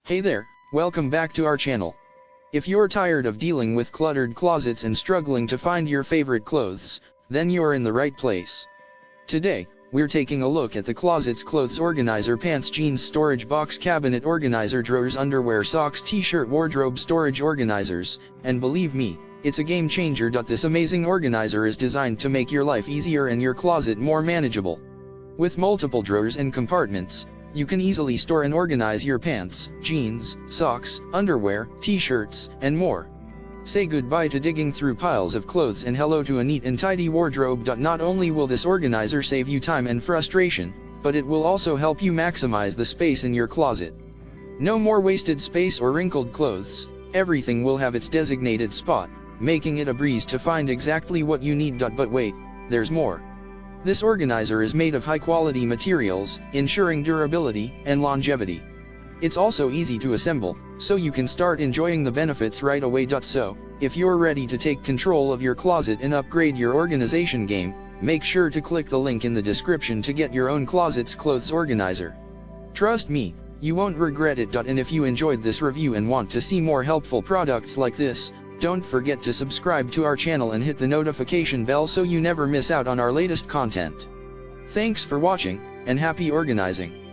Hey there, welcome back to our channel. If you're tired of dealing with cluttered closets and struggling to find your favorite clothes, then you're in the right place. Today, we're taking a look at the Closet's Clothes Organizer: Pants, Jeans Storage Box, Cabinet Organizer, Drawers, Underwear, Socks, T-shirt, Wardrobe Storage Organizers, and believe me, it's a game changer. This amazing organizer is designed to make your life easier and your closet more manageable. With multiple drawers and compartments, you can easily store and organize your pants, jeans, socks, underwear, t-shirts, and more. Say goodbye to digging through piles of clothes and hello to a neat and tidy wardrobe. Not only will this organizer save you time and frustration, but it will also help you maximize the space in your closet. No more wasted space or wrinkled clothes. Everything will have its designated spot, making it a breeze to find exactly what you need. But wait, there's more. This organizer is made of high-quality materials, ensuring durability and longevity. It's also easy to assemble, so you can start enjoying the benefits right away. So, if you're ready to take control of your closet and upgrade your organization game, make sure to click the link in the description to get your own Closet's Clothes Organizer. Trust me, you won't regret it. And if you enjoyed this review and want to see more helpful products like this, don't forget to subscribe to our channel and hit the notification bell so you never miss out on our latest content. Thanks for watching, and happy organizing!